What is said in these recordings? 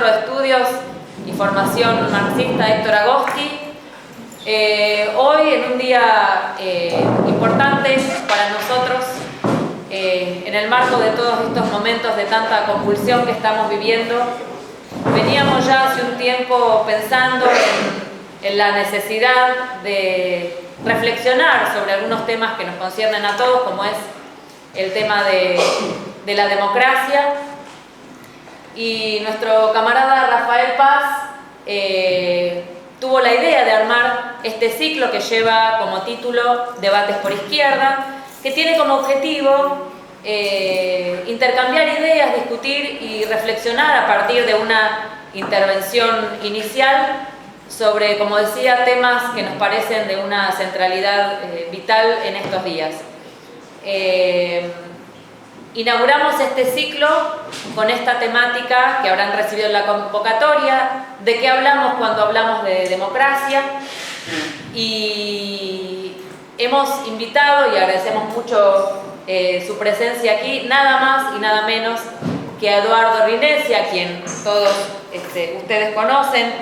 Centro de Estudios y Formación Marxista Héctor Agosti. Hoy, en un día importante para nosotros, en el marco de todos estos momentos de tanta convulsión que estamos viviendo, veníamos ya hace un tiempo pensando en la necesidad de reflexionar sobre algunos temas que nos conciernen a todos, como es el tema de la democracia. Y nuestro camarada Rafael Paz tuvo la idea de armar este ciclo que lleva como título Debates por Izquierda, que tiene como objetivo intercambiar ideas, discutir y reflexionar a partir de una intervención inicial sobre, como decía, temas que nos parecen de una centralidad vital en estos días. Inauguramos este ciclo con esta temática que habrán recibido en la convocatoria, de qué hablamos cuando hablamos de democracia, y hemos invitado, y agradecemos mucho su presencia aquí, nada más y nada menos que a Eduardo Rinesi, a quien todos ustedes conocen,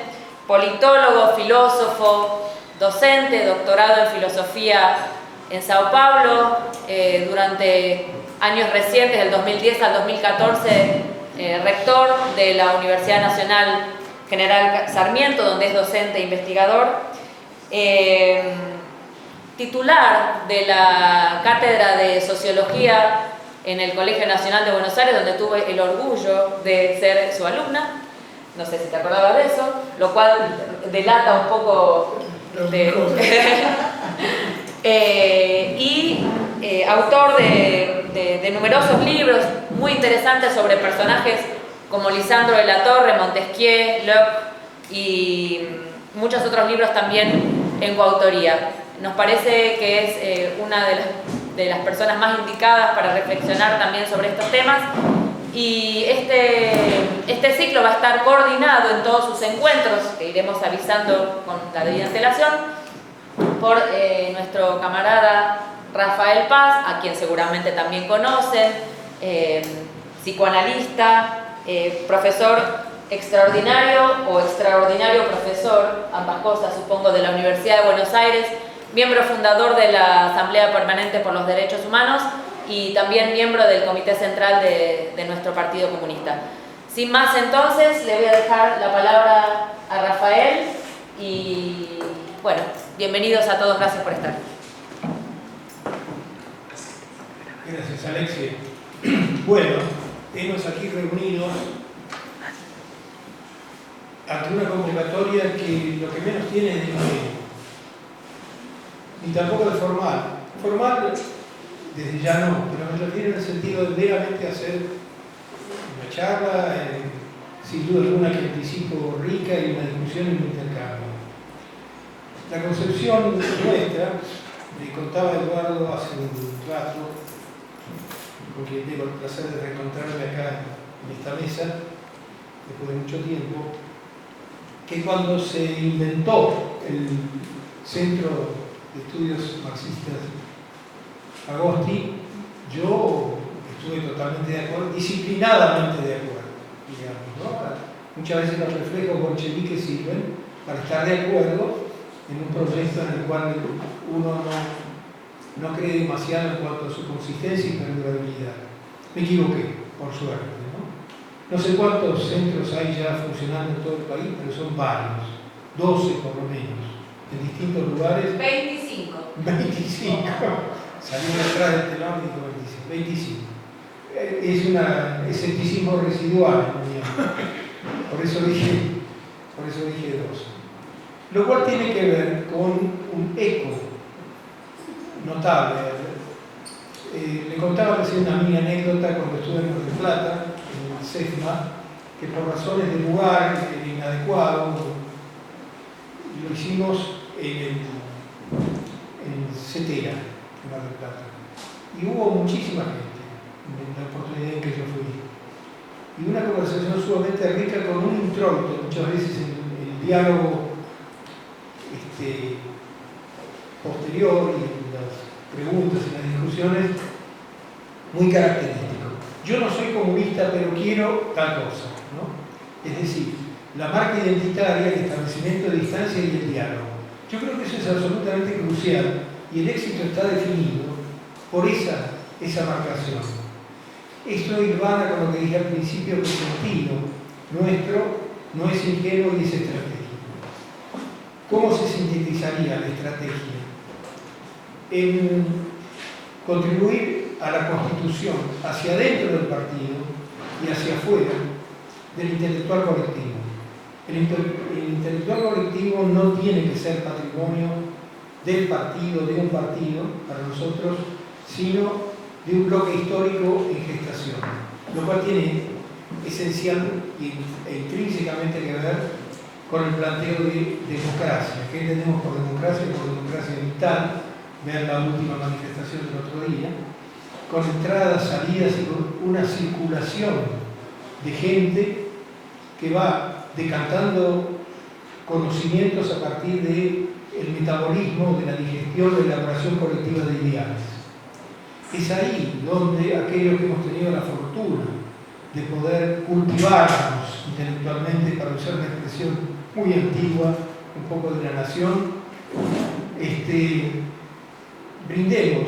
politólogo, filósofo, docente, doctorado en filosofía en Sao Paulo, durante años recientes, del 2010 al 2014, rector de la Universidad Nacional General Sarmiento, donde es docente e investigador, titular de la Cátedra de Sociología en el Colegio Nacional de Buenos Aires, donde tuve el orgullo de ser su alumna. No sé si te acordabas de eso, lo cual delata un poco autor de numerosos libros muy interesantes sobre personajes como Lisandro de la Torre, Montesquieu, Locke y muchos otros libros también en coautoría. Nos parece que es una de las personas más indicadas para reflexionar también sobre estos temas, y este ciclo va a estar coordinado en todos sus encuentros, que iremos avisando con la debida antelación, por nuestro camarada Rafael Paz, a quien seguramente también conocen, psicoanalista, profesor extraordinario o extraordinario profesor, ambas cosas supongo, de la Universidad de Buenos Aires, miembro fundador de la Asamblea Permanente por los Derechos Humanos y también miembro del Comité Central de nuestro Partido Comunista. Sin más, entonces, le voy a dejar la palabra a Rafael y, bueno, bienvenidos a todos, gracias por estar. Gracias, Alexia. Bueno, hemos aquí reunidos ante una convocatoria que lo que menos tiene es de ingenio, ni tampoco de formal. Formal, desde ya no, pero lo tiene en el sentido de meramente hacer una charla, sin duda alguna que anticipo rica, y una discusión y un intercambio. La concepción nuestra, le contaba Eduardo hace un rato, con quien tengo el placer de reencontrarme acá en esta mesa, después de mucho tiempo, que cuando se inventó el Centro de Estudios Marxistas Agosti, yo estuve totalmente de acuerdo, disciplinadamente de acuerdo, digamos, ¿no? Muchas veces los reflejos bolcheviques sirven para estar de acuerdo en un proyecto en el cual uno no cree demasiado en cuanto a su consistencia y perdurabilidad. Me equivoqué, por suerte, ¿no? No sé cuántos centros hay ya funcionando en todo el país, pero son varios, 12 por lo menos, en distintos lugares. 25. 25. Salí detrás del telón y dijo 25. Es un escepticismo residual, por eso dije 12. Lo cual tiene que ver con un eco notable. Le contaba recién una mini anécdota cuando estuve en Mar del Plata, en el CEFMA, que por razones de lugar inadecuado lo hicimos en Cetera, en Mar del Plata. Y hubo muchísima gente en la oportunidad en que yo fui. Y una conversación sumamente rica con un introito, muchas veces el diálogo posterior y en las preguntas y las discusiones, muy característico. Yo no soy comunista, pero quiero tal cosa, ¿no? Es decir, la marca identitaria, el establecimiento de distancia y el diálogo. Yo creo que eso es absolutamente crucial y el éxito está definido por esa marcación. Esto irvana con lo que dije al principio, que el sentido nuestro no es ingenuo y es estratégico. ¿Cómo se sintetizaría la estrategia? En contribuir a la constitución hacia adentro del partido y hacia afuera del intelectual colectivo. El intelectual colectivo no tiene que ser patrimonio del partido, de un partido, para nosotros, sino de un bloque histórico en gestación, lo cual tiene esencial e intrínsecamente que ver con el planteo de democracia. ¿Qué entendemos por democracia? Por democracia vital, ver la última manifestación del otro día, con entradas, salidas y con una circulación de gente que va decantando conocimientos a partir del metabolismo, de la digestión, de la elaboración colectiva de ideales. Es ahí donde aquellos que hemos tenido la fortuna de poder cultivarnos intelectualmente, para usar una expresión muy antigua, un poco de la nación, brindemos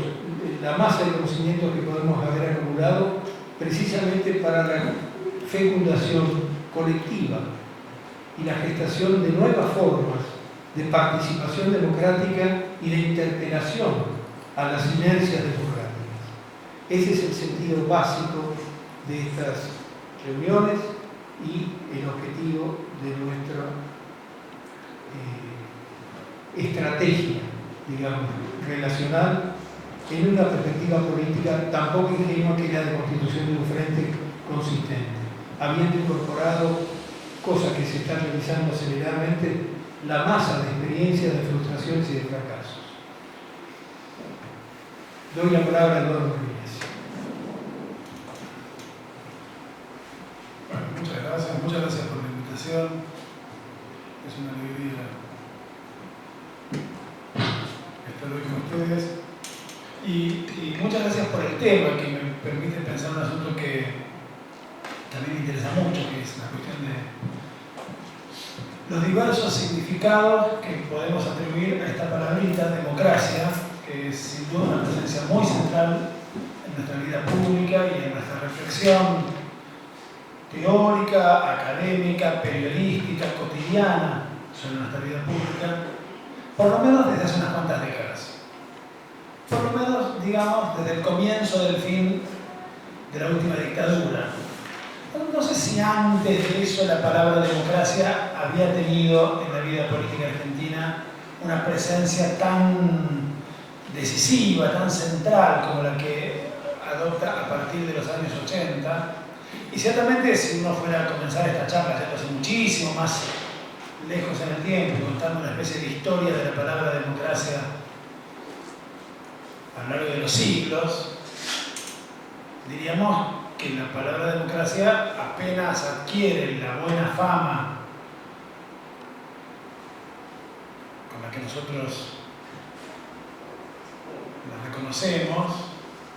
la masa de conocimientos que podemos haber acumulado precisamente para la fecundación colectiva y la gestación de nuevas formas de participación democrática y de interpelación a las inercias democráticas. Ese es el sentido básico de estas reuniones y el objetivo de nuestra estrategia, digamos, relacional en una perspectiva política tampoco ingenua, que es la de constitución de un frente consistente, habiendo incorporado, cosas que se están realizando aceleradamente, la masa de experiencias, de frustraciones y de fracasos. Doy la palabra a Eduardo Ruiz. Bueno, muchas gracias por la invitación. Es una alegría estar hoy con ustedes. Y muchas gracias por el tema, que me permite pensar un asunto que también me interesa mucho, que es la cuestión de los diversos significados que podemos atribuir a esta palabrita, democracia, que es sin duda una presencia muy central en nuestra vida pública y en nuestra reflexión teórica, académica, periodística, cotidiana sobre nuestra vida pública, por lo menos desde hace unas cuantas décadas. Por lo menos, digamos, desde el comienzo del fin de la última dictadura. No sé si antes de eso la palabra democracia había tenido en la vida política argentina una presencia tan decisiva, tan central como la que adopta a partir de los años 80. Y ciertamente, si uno fuera a comenzar esta charla, ya hace muchísimo más lejos en el tiempo, contando una especie de historia de la palabra democracia a lo largo de los siglos, diríamos que la palabra democracia apenas adquiere la buena fama con la que nosotros la reconocemos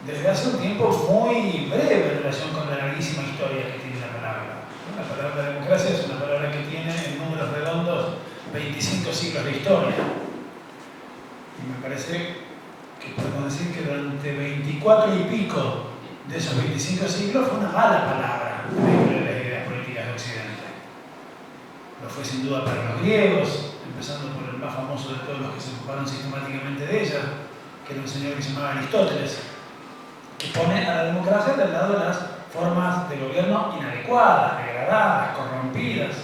desde hace un tiempo muy breve en relación con la larguísima historia que tiene la palabra. La palabra democracia es una palabra que tiene en números redondos 25 siglos de historia. Y me parece que podemos decir que durante 24 y pico de esos 25 siglos fue una mala palabra dentro de las ideas políticas de Occidente. Lo fue sin duda para los griegos, empezando por el más famoso de todos los que se ocuparon sistemáticamente de ella, que era un señor que se llamaba Aristóteles, que pone a la democracia del lado de las formas de gobierno inadecuadas, degradadas, corrompidas,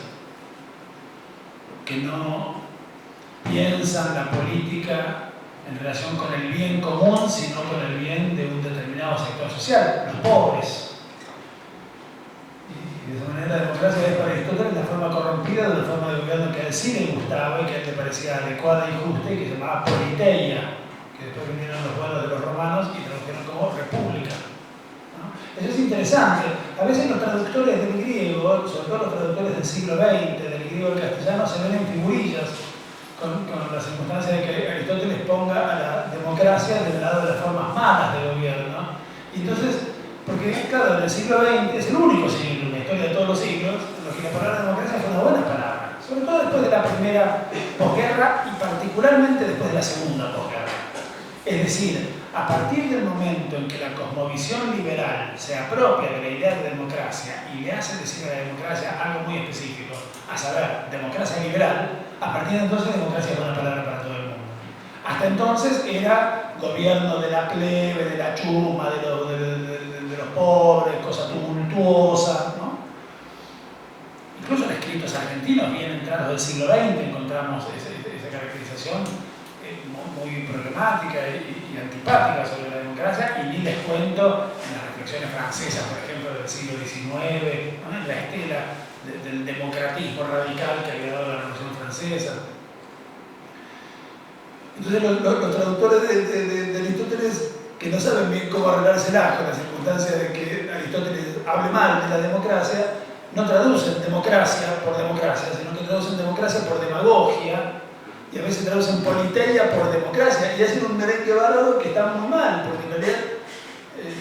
que no piensan la política en relación con el bien común, sino con el bien de un determinado sector social, los pobres. Y de esa manera la democracia es para Aristóteles la forma corrompida de la forma de gobierno que a él sí le gustaba y que a él le parecía adecuada y justa, y que se llamaba politeia, que después vinieron los buenos de los romanos y tradujeron como república. ¿No? Eso es interesante. A veces los traductores del griego, sobre todo los traductores del siglo XX, del griego al castellano, se ven en figurillas con la circunstancia de que Aristóteles ponga a la democracia del lado de las formas malas de gobierno. Y entonces, porque claro, en el siglo XX es el único siglo, en la historia de todos los siglos, en los que la palabra democracia fue una buena palabra, sobre todo después de la primera posguerra y particularmente después de la segunda posguerra. Es decir, a partir del momento en que la cosmovisión liberal se apropia de la idea de democracia y le hace decir a la democracia algo muy específico, a saber, democracia liberal, a partir de entonces democracia es una palabra para todo el mundo. Hasta entonces era gobierno de la plebe, de la chuma, de los pobres, cosa tumultuosa, ¿no? Incluso en escritos argentinos bien entrados del siglo XX encontramos esa caracterización muy problemática y antipática sobre la democracia, y ni les cuento en las reflexiones francesas, por ejemplo, del siglo XIX, ¿no? En la estela del democratismo radical que había dado la Revolución Francesa. Entonces los traductores de Aristóteles, que no saben bien cómo arreglárselas con la circunstancia de que Aristóteles hable mal de la democracia, no traducen democracia por democracia, sino que traducen democracia por demagogia, y a veces traducen politeia por democracia, y hacen un merengue bárbaro que está muy mal, porque en realidad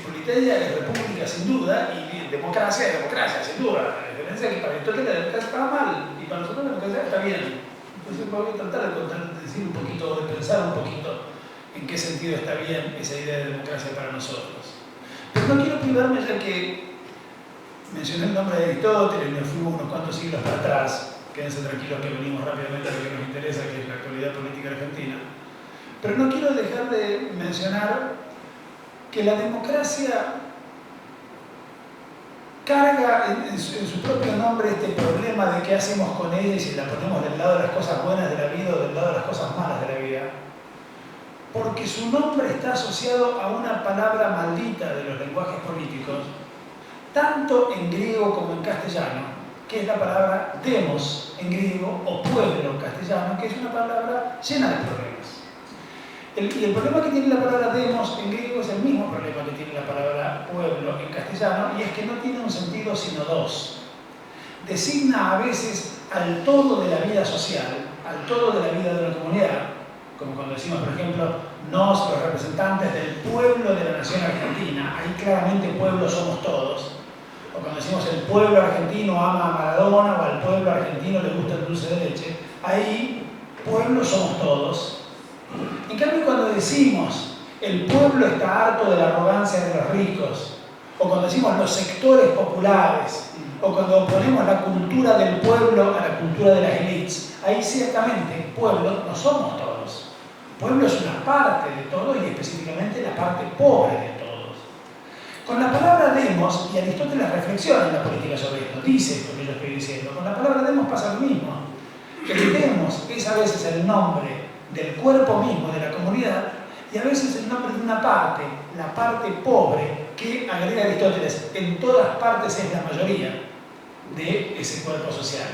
politeia es república sin duda, y democracia es democracia sin duda. La diferencia es que para Aristóteles la democracia estaba mal, y para nosotros la democracia está bien. Entonces voy a tratar de decir un poquito, de pensar un poquito en qué sentido está bien esa idea de democracia para nosotros. Pero no quiero privarme, ya que mencioné el nombre de Aristóteles, me fui unos cuantos siglos para atrás. Quédense tranquilos que venimos rápidamente a lo que nos interesa, que es la actualidad política argentina. Pero no quiero dejar de mencionar que la democracia carga en su propio nombre este problema de qué hacemos con ella y si la ponemos del lado de las cosas buenas de la vida o del lado de las cosas malas de la vida. Porque su nombre está asociado a una palabra maldita de los lenguajes políticos, tanto en griego como en castellano, que es la palabra demos en griego o pueblo en castellano, que es una palabra llena de problemas. Y el problema que tiene la palabra demos en griego es el mismo problema que tiene la palabra pueblo en castellano, y es que no tiene un sentido sino dos. Designa a veces al todo de la vida social, al todo de la vida de una comunidad, como cuando decimos, por ejemplo, nos, los representantes del pueblo de la nación argentina, ahí claramente pueblo somos todos. O cuando decimos el pueblo argentino ama a Maradona, o al pueblo argentino le gusta el dulce de leche, ahí pueblo somos todos. En cambio, cuando decimos el pueblo está harto de la arrogancia de los ricos, o cuando decimos los sectores populares, o cuando ponemos la cultura del pueblo a la cultura de las élites, ahí ciertamente pueblo no somos todos. Pueblo es una parte de todo, y específicamente la parte pobre de todos. Con la palabra demos, y Aristóteles reflexiona en la política sobre esto, dice esto que yo estoy diciendo, con la palabra demos pasa lo mismo. El demos es a veces el nombre del cuerpo mismo de la comunidad, y a veces el nombre de una parte, la parte pobre, que, agrega Aristóteles, en todas partes es la mayoría de ese cuerpo social.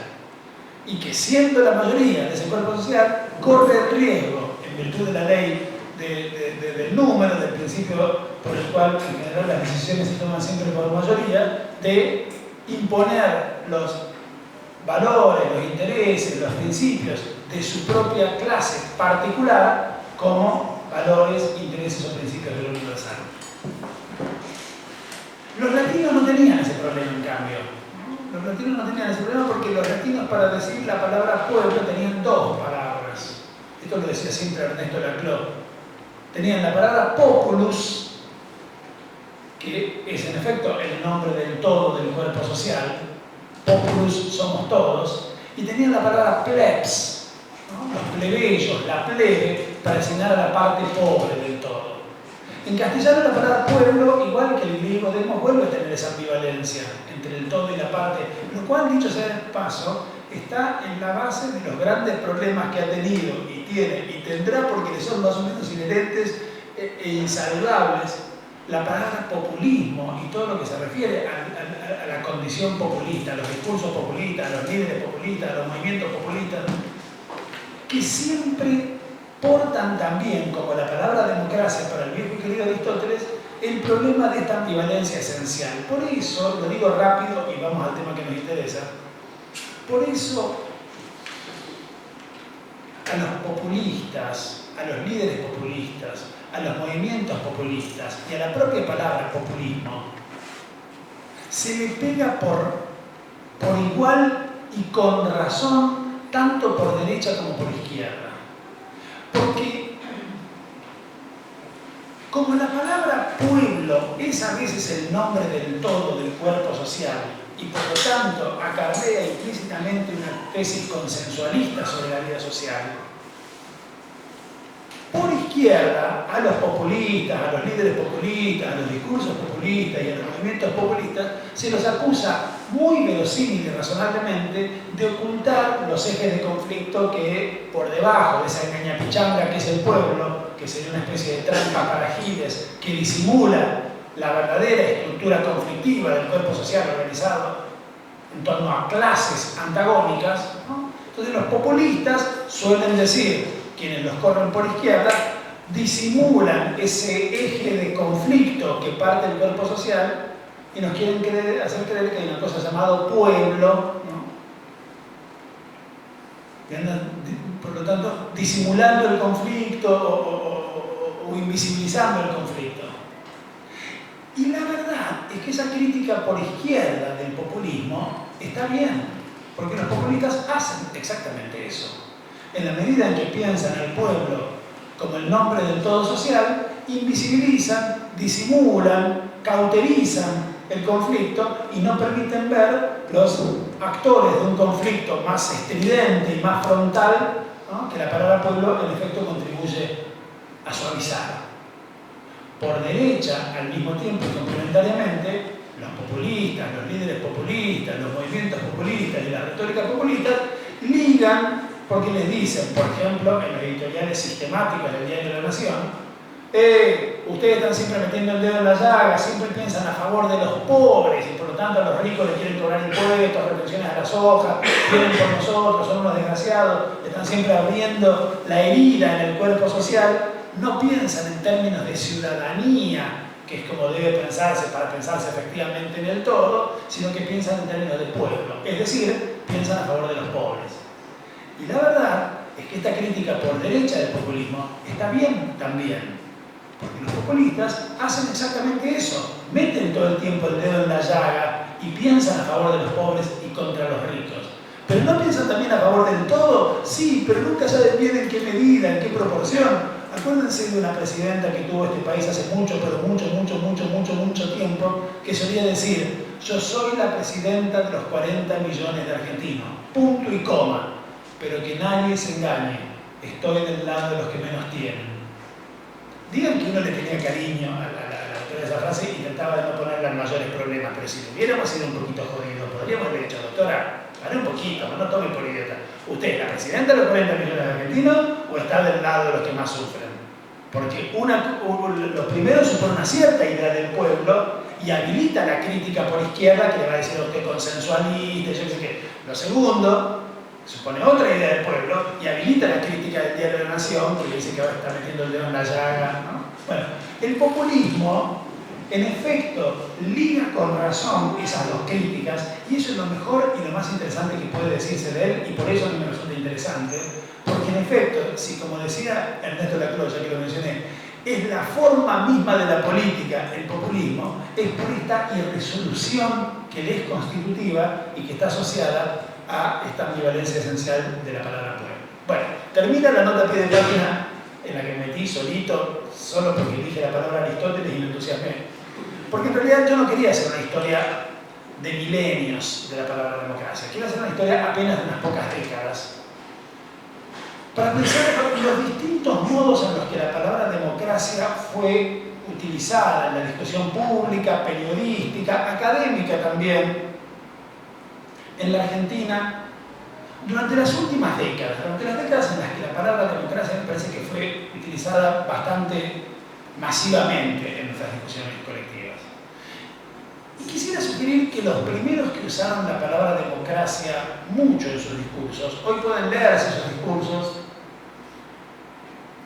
Y que siendo la mayoría de ese cuerpo social, corre el riesgo, en virtud de la ley del número, del principio por el cual en general las decisiones se toman siempre por mayoría, de imponer los valores, los intereses, los principios de su propia clase particular como valores, intereses o principios de lo universal. Los latinos no tenían ese problema, en cambio. Los latinos no tenían ese problema porque los latinos, para decir la palabra pueblo, tenían dos palabras. Esto lo decía siempre Ernesto Laclau. Tenían la palabra populus, que es en efecto el nombre del todo del cuerpo social. Populus somos todos. Y tenían la palabra plebs, ¿no? Los plebeyos, la plebe, para designar a la parte pobre del todo. En castellano la palabra pueblo, igual que el griego demos, vuelve a tener esa ambivalencia entre el todo y la parte, lo cual, dicho sea de paso, está en la base de los grandes problemas que ha tenido y tiene y tendrá, porque le son más o menos inherentes e insalvables, la palabra populismo y todo lo que se refiere a la condición populista, a los discursos populistas, a los líderes populistas, a los movimientos populistas, que siempre portan también, como la palabra democracia para el viejo y querido Aristóteles, el problema de esta ambivalencia esencial. Por eso, lo digo rápido y vamos al tema que nos interesa, por eso a los populistas, a los líderes populistas, a los movimientos populistas y a la propia palabra populismo se le pega por por igual y con razón, tanto por derecha como por izquierda. Porque como la palabra pueblo es a veces el nombre del todo del cuerpo social y por lo tanto acarrea implícitamente una tesis consensualista sobre la vida social, por izquierda, a los populistas, a los líderes populistas, a los discursos populistas y a los movimientos populistas, se los acusa muy verosímil y razonablemente de ocultar los ejes de conflicto que por debajo de esa engañapichanga que es el pueblo, que sería una especie de trampa para giles que disimula la verdadera estructura conflictiva del cuerpo social organizado en torno a clases antagónicas, ¿no? Entonces los populistas suelen decir, quienes los corren por izquierda, disimulan ese eje de conflicto que parte del cuerpo social y nos quieren hacer creer que hay una cosa llamada pueblo, ¿no? Y andan, por lo tanto, disimulando el conflicto o invisibilizando el conflicto. Y la verdad es que esa crítica por izquierda del populismo está bien, porque los populistas hacen exactamente eso. En la medida en que piensan al pueblo como el nombre del todo social, invisibilizan, disimulan, cauterizan el conflicto y no permiten ver los actores de un conflicto más estridente y más frontal, ¿no? Que la palabra pueblo en efecto contribuye a suavizar. Por derecha, al mismo tiempo y complementariamente, los populistas, los líderes populistas, los movimientos populistas y la retórica populista ligan porque les dicen, por ejemplo, en los editoriales sistemáticos del Diario de la Nación, ustedes están siempre metiendo el dedo en la llaga, siempre piensan a favor de los pobres y por lo tanto a los ricos les quieren cobrar impuestos, retenciones a las hojas, vienen por nosotros, son unos desgraciados, están siempre abriendo la herida en el cuerpo social, no piensan en términos de ciudadanía, que es como debe pensarse para pensarse efectivamente en el todo, sino que piensan en términos de pueblo, es decir, piensan a favor de los pobres. Y la verdad es que esta crítica por derecha del populismo está bien también, porque los populistas hacen exactamente eso, meten todo el tiempo el dedo en la llaga y piensan a favor de los pobres y contra los ricos. Pero no piensan también a favor del todo, sí, pero nunca saben bien en qué medida, en qué proporción. Acuérdense de una presidenta que tuvo este país hace mucho tiempo, que solía decir, yo soy la presidenta de los 40 millones de argentinos, punto y coma. Pero que nadie se engañe, estoy del lado de los que menos tienen. Digan que uno le tenía cariño a la autora de esa frase y intentaba de no ponerla en mayores problemas, pero si hubiéramos sido un poquito jodidos, podríamos haber dicho, doctora, pare un poquito, no tome por idiota. ¿Usted es la presidenta de los 40 millones de argentinos o está del lado de los que más sufren? Porque los primeros supone una cierta idea del pueblo y habilita la crítica por izquierda que le va a decir a usted consensualista, yo sé qué. Lo segundo supone otra idea del pueblo y habilita la crítica del Diario de la Nación porque dice que ahora está metiendo el dedo en la llaga, ¿no? Bueno, el populismo en efecto liga con razón esas dos críticas y eso es lo mejor y lo más interesante que puede decirse de él y por eso a mí me resulta interesante porque en efecto, si como decía Ernesto Lacroix, ya que lo mencioné, es la forma misma de la política, el populismo, es por esta irresolución que le es constitutiva y que está asociada a esta ambivalencia esencial de la palabra pueblo. Bueno, termina la nota a pie de página en la que me metí solito, solo porque dije la palabra Aristóteles y me entusiasmé. Porque en realidad yo no quería hacer una historia de milenios de la palabra democracia, quiero hacer una historia apenas de unas pocas décadas. Para pensar en los distintos modos en los que la palabra democracia fue utilizada en la discusión pública, periodística, académica también, en la Argentina, durante las últimas décadas, durante las décadas en las que la palabra democracia me parece que fue utilizada bastante masivamente en nuestras discusiones colectivas. Y quisiera sugerir que los primeros que usaron la palabra democracia mucho en sus discursos, hoy pueden leerse esos discursos,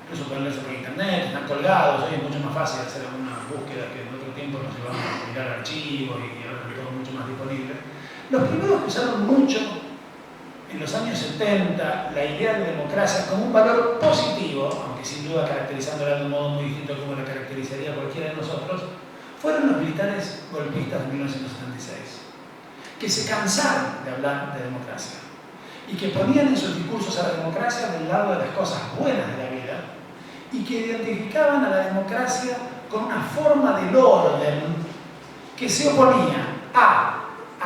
incluso pueden leerse por internet, están colgados, hoy es mucho más fácil hacer algunas búsquedas que en otro tiempo nos llevaban a mirar archivos y ahora es todo mucho más disponible. Los primeros que usaron mucho en los años 70 la idea de democracia como un valor positivo, aunque sin duda caracterizándola de un modo muy distinto como la caracterizaría cualquiera de nosotros, fueron los militares golpistas de 1976. que se cansaron de hablar de democracia y que ponían en sus discursos a la democracia del lado de las cosas buenas de la vida y que identificaban a la democracia con una forma del orden que se oponía a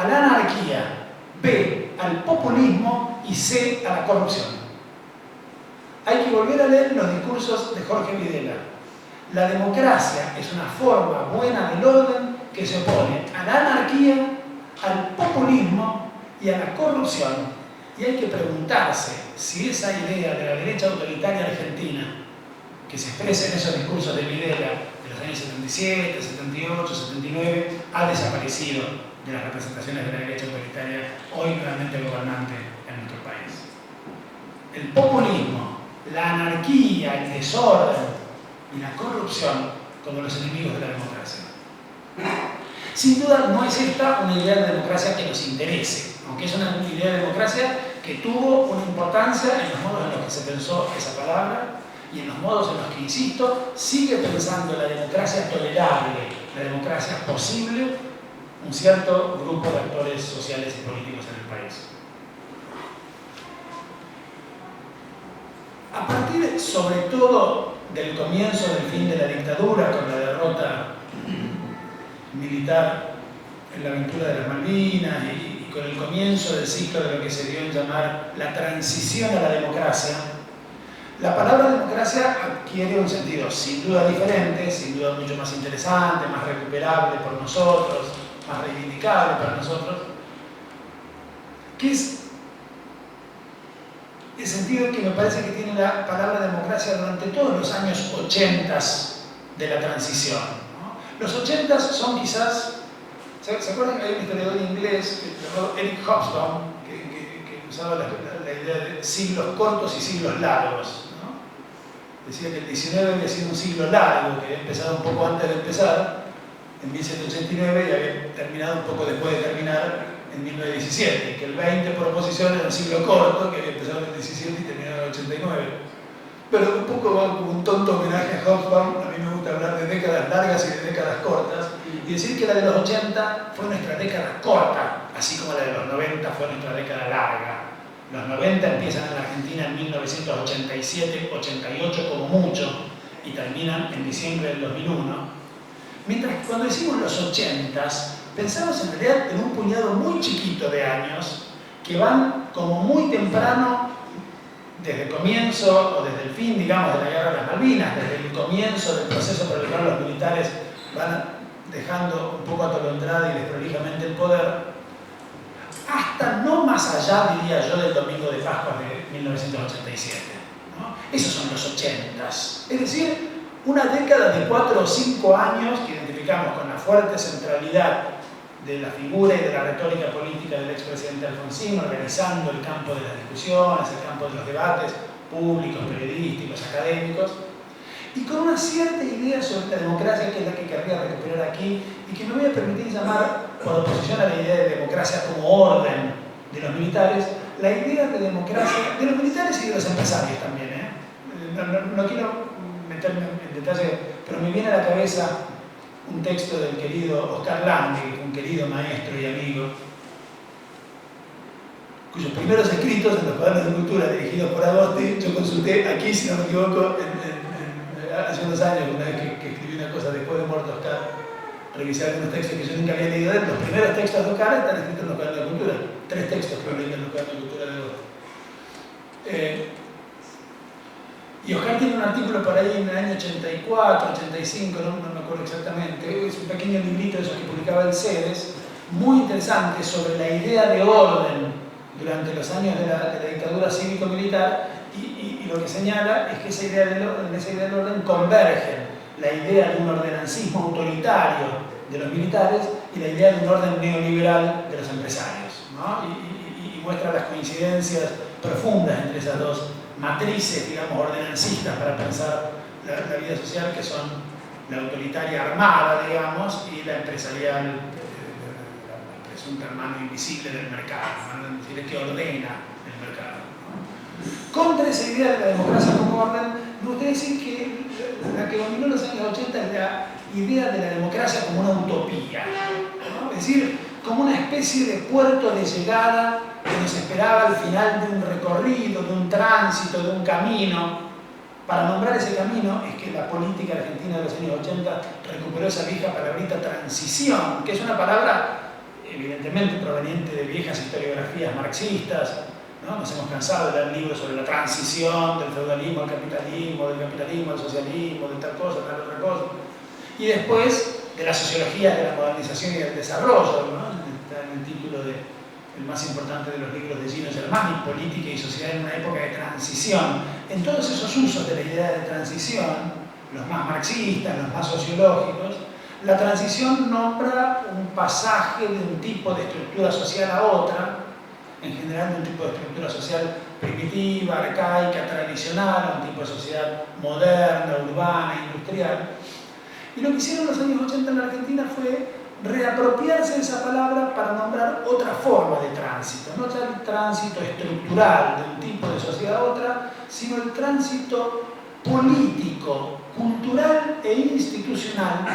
la anarquía, B, al populismo y C, a la corrupción. Hay que volver a leer los discursos de Jorge Videla. La democracia es una forma buena del orden que se opone a la anarquía, al populismo y a la corrupción. Y hay que preguntarse si esa idea de la derecha autoritaria argentina, que se expresa en esos discursos de Videla de los años 77, 78, 79, ha desaparecido de las representaciones de la derecha autoritaria hoy nuevamente gobernante en nuestro país. El populismo, la anarquía, el desorden y la corrupción como los enemigos de la democracia. Sin duda no es esta una idea de democracia que nos interese, aunque es una idea de democracia que tuvo una importancia en los modos en los que se pensó esa palabra y en los modos en los que, insisto, sigue pensando la democracia tolerable, la democracia posible, un cierto grupo de actores sociales y políticos en el país. A partir, sobre todo, del comienzo del fin de la dictadura, con la derrota militar en la aventura de las Malvinas y con el comienzo del ciclo de lo que se dio en llamar la transición a la democracia, la palabra democracia adquiere un sentido sin duda diferente, sin duda mucho más interesante, más recuperable por nosotros, más reivindicable para nosotros, que es el sentido que me parece que tiene la palabra democracia durante todos los años 80 de la transición, ¿no? Los 80 son quizás, ¿se acuerdan que hay un historiador inglés llamado Eric Hobsbawm que usaba la idea de siglos cortos y siglos largos, ¿no? Decía que el 19 había sido un siglo largo, que había empezado un poco antes de empezar, en 1789, y había terminado un poco después de terminar en 1917, que el 20 por oposición era un siglo corto, que había empezado en el 17 y terminado en el 89. Pero un poco va como un tonto homenaje a Hobsbawm. A mí me gusta hablar de décadas largas y de décadas cortas, y decir que la de los 80 fue nuestra década corta, así como la de los 90 fue nuestra década larga. Los 90 empiezan en la Argentina en 1987, 88 como mucho, y terminan en diciembre del 2001. Mientras que cuando decimos los 80s, pensamos en realidad en un puñado muy chiquito de años que van como muy temprano, desde el comienzo o desde el fin, digamos, de la guerra de las Malvinas, desde el comienzo del proceso por el cual los militares van dejando un poco atolondrada y desprolijamente el poder, hasta no más allá, diría yo, del domingo de Pascua de 1987, ¿no? Esos son los 80s. Es decir, una década de 4 o 5 años que identificamos con la fuerte centralidad de la figura y de la retórica política del expresidente Alfonsín, organizando el campo de las discusiones, el campo de los debates públicos, periodísticos, académicos, y con una cierta idea sobre la democracia, que es la que querría recuperar aquí, y que me voy a permitir llamar, por oposición a la idea de democracia como orden de los militares, la idea de democracia de los militares y de los empresarios también, ¿eh? No quiero meterme en detalle, pero me viene a la cabeza un texto del querido Oscar Lange, un querido maestro y amigo, cuyos primeros escritos en los cuadernos de cultura dirigidos por Agosti, yo consulté aquí, si no me equivoco, hace unos años, una vez que escribí una cosa después de muerto Oscar, revisé algunos textos que yo nunca había leído de él. Los primeros textos de Oscar están escritos en los cuadernos de cultura, 3 textos que leí en los cuadernos de cultura de Agosti. Y Oscar tiene un artículo por ahí en el año 84, 85, no me acuerdo exactamente, es un pequeño librito de esos que publicaba el CEDES, muy interesante sobre la idea de orden durante los años de la dictadura cívico-militar, y lo que señala es que en esa idea del orden convergen la idea de un ordenancismo autoritario de los militares y la idea de un orden neoliberal de los empresarios, ¿no? Y muestra las coincidencias profundas entre esas dos matrices, digamos, ordenancistas para pensar la vida social, que son la autoritaria armada, digamos, y la empresarial, la presunta mano invisible del mercado, ¿no? Es decir, que ordena el mercado, ¿no? Contra esa idea de la democracia como orden, me gustaría decir que la que dominó los años 80 es la idea de la democracia como una utopía, ¿no? Es decir, como una especie de puerto de llegada que nos esperaba al final de un recorrido, de un tránsito, de un camino. Para nombrar ese camino es que la política argentina de los años 80 recuperó esa vieja palabrita transición, que es una palabra evidentemente proveniente de viejas historiografías marxistas, ¿no? Nos hemos cansado de leer libros sobre la transición del feudalismo al capitalismo, del capitalismo al socialismo, de tal cosa, tal otra cosa. Y después de la sociología de la modernización y del desarrollo, ¿no? Está en el título el más importante de los libros de Gino Germani, Política y Sociedad en una época de transición. En todos esos usos de la idea de transición, los más marxistas, los más sociológicos, la transición nombra un pasaje de un tipo de estructura social a otra, en general de un tipo de estructura social primitiva, arcaica, tradicional, a un tipo de sociedad moderna, urbana, industrial. Y lo que hicieron los años 80 en la Argentina fue reapropiarse de esa palabra para nombrar otra forma de tránsito, no ya el tránsito estructural de un tipo de sociedad a otra, sino el tránsito político, cultural e institucional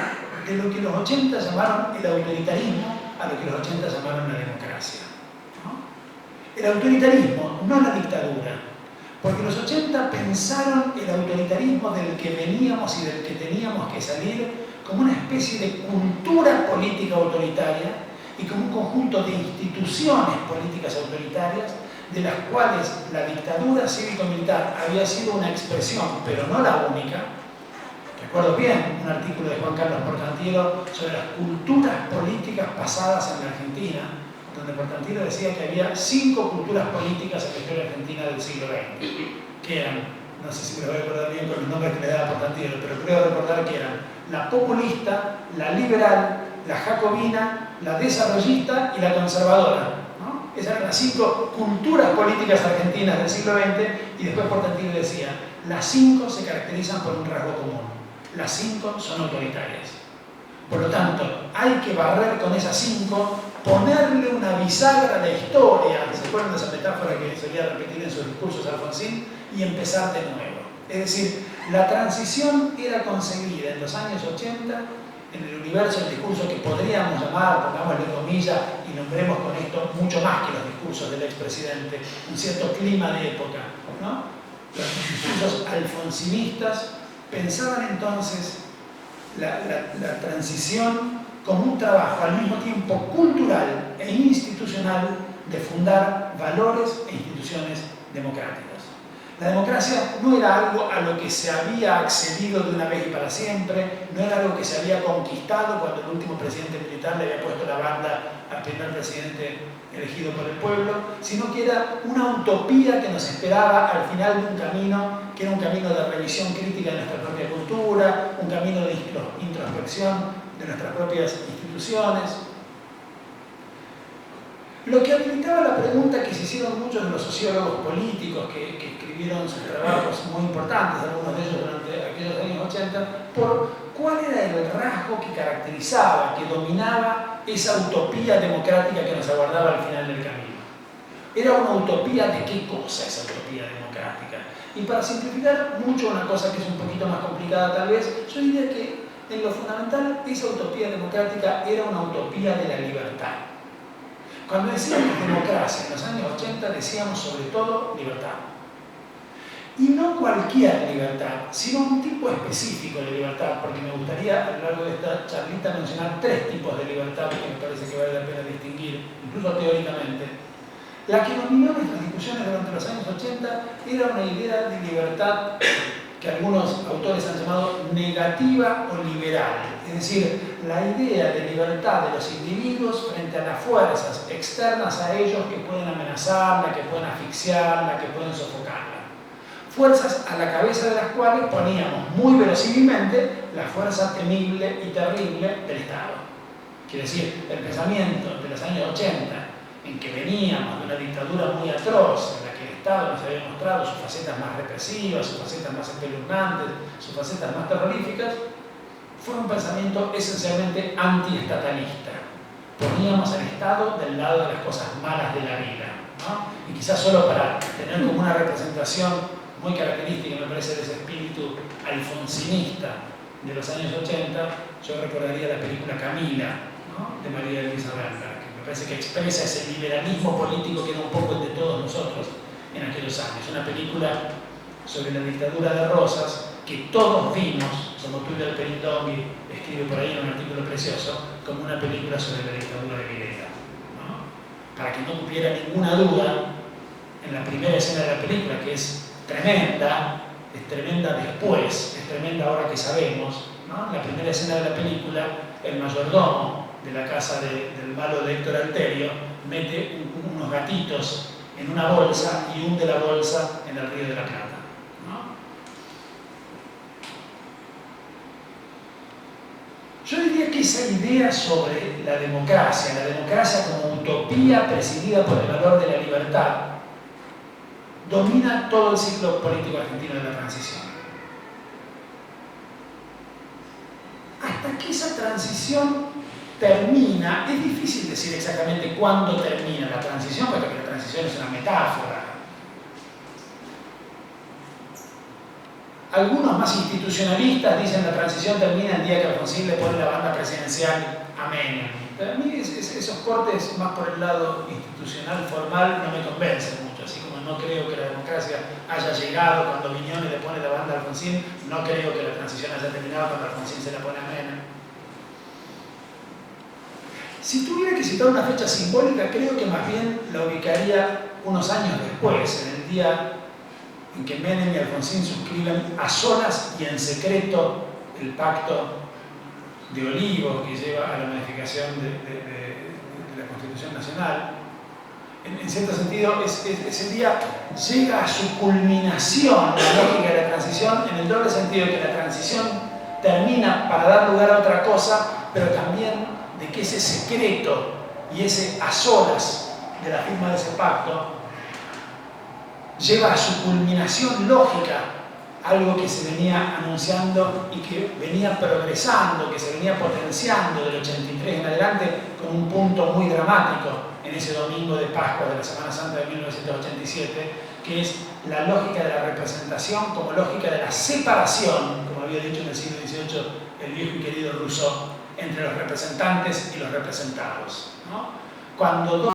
de lo que los 80 llamaron el autoritarismo a lo que los 80 llamaron la democracia, ¿no? El autoritarismo, no la dictadura, porque los 80 pensaron el autoritarismo del que veníamos y del que teníamos que salir como una especie de cultura política autoritaria y como un conjunto de instituciones políticas autoritarias de las cuales la dictadura cívico-militar había sido una expresión, pero no la única. Recuerdo bien un artículo de Juan Carlos Portantiero sobre las culturas políticas pasadas en la Argentina, donde Portantiero decía que había 5 culturas políticas en la historia argentina del siglo XX, que eran, no sé si me lo voy a acordar bien con los nombres que le daba Portantiero, pero creo recordar que eran la populista, la liberal, la jacobina, la desarrollista y la conservadora, ¿no? Esas eran las 5 culturas políticas argentinas del siglo XX, y después Portantiero decía, las 5 se caracterizan por un rasgo común, las 5 son autoritarias. Por lo tanto, hay que barrer con esas 5, ponerle una bisagra a la historia, ¿se acuerdan de esa metáfora que solía repetir en sus discursos Alfonsín? Y empezar de nuevo. Es decir, la transición era conseguida en los años 80 en el universo del discurso que podríamos llamar, pongámosle comillas, y nombremos con esto mucho más que los discursos del expresidente, un cierto clima de época, ¿no? Los discursos alfonsinistas pensaban entonces la transición como un trabajo al mismo tiempo cultural e institucional de fundar valores e instituciones democráticas. La democracia no era algo a lo que se había accedido de una vez y para siempre, no era algo que se había conquistado cuando el último presidente militar le había puesto la banda al primer presidente elegido por el pueblo, sino que era una utopía que nos esperaba al final de un camino, que era un camino de revisión crítica de nuestra propia cultura, un camino de introspección de nuestras propias instituciones. Lo que habilitaba la pregunta que se hicieron muchos de los sociólogos políticos que escribieron sus trabajos muy importantes, algunos de ellos durante aquellos años 80, por cuál era el rasgo que caracterizaba, que dominaba esa utopía democrática que nos aguardaba al final del camino. ¿Era una utopía de qué cosa esa utopía democrática? Y para simplificar mucho una cosa que es un poquito más complicada tal vez, yo diría que en lo fundamental esa utopía democrática era una utopía de la libertad. Cuando decíamos democracia en los años 80 decíamos sobre todo libertad. Y no cualquier libertad, sino un tipo específico de libertad, porque me gustaría a lo largo de esta charlita mencionar 3 tipos de libertad que me parece que vale la pena distinguir, incluso teóricamente. La que dominó nuestras discusiones durante los años 80 era una idea de libertad que algunos autores han llamado negativa o liberal, es decir, la idea de libertad de los individuos frente a las fuerzas externas a ellos que pueden amenazarla, que pueden asfixiarla, que pueden sofocarla. Fuerzas a la cabeza de las cuales poníamos muy verosímilmente la fuerza temible y terrible del Estado. Quiere decir, el pensamiento de los años 80, en que veníamos de una dictadura muy atroz, en la que el Estado nos había mostrado sus facetas más represivas, sus facetas más espeluznantes, sus facetas más terroríficas, fue un pensamiento esencialmente antiestatalista. Poníamos al Estado del lado de las cosas malas de la vida, ¿no? Y quizás solo para tener como una representación muy característica, me parece, de ese espíritu alfonsinista de los años 80, yo recordaría la película Camila, ¿no? De María Luisa Berger, que me parece que expresa ese liberalismo político que era un poco el de todos nosotros en aquellos años. Una película sobre la dictadura de Rosas que todos vimos, como Tulio Alperín escribe por ahí en un artículo precioso, como una película sobre la dictadura de Videla, ¿no? Para que no hubiera ninguna duda, en la primera escena de la película, que es tremenda después, es tremenda ahora que sabemos, ¿no? En la primera escena de la película, el mayordomo de la casa del malo de Héctor Alterio mete unos gatitos en una bolsa y hunde la bolsa en el Río de la Plata, ¿no? Yo diría que esa idea sobre la democracia como utopía presidida por el valor de la libertad, domina todo el ciclo político argentino de la transición. Hasta que esa transición termina, es difícil decir exactamente cuándo termina la transición, porque la transición es una metáfora. Algunos más institucionalistas dicen que la transición termina el día que Alfonsín le pone la banda presidencial a Menem. Pero a mí esos cortes más por el lado institucional, formal, no me convencen mucho. Así como no creo que la democracia haya llegado cuando Viñones le pone la banda a Alfonsín, no creo que la transición haya terminado cuando Alfonsín se la pone a Menem. Si tuviera que citar una fecha simbólica, creo que más bien la ubicaría unos años después, en el día en que Menem y Alfonsín suscriben a solas y en secreto el pacto de Olivos que lleva a la modificación de la Constitución Nacional. En cierto sentido, ese día llega a su culminación la lógica de la transición, en el doble sentido de que la transición termina para dar lugar a otra cosa, pero también de que ese secreto y ese a solas de la firma de ese pacto lleva a su culminación lógica algo que se venía anunciando y que venía progresando, que se venía potenciando del 83 en adelante con un punto muy dramático en ese domingo de Pascua de la Semana Santa de 1987, que es la lógica de la representación como lógica de la separación, como había dicho en el siglo XVIII el viejo y querido Rousseau, entre los representantes y los representados, ¿no? Cuando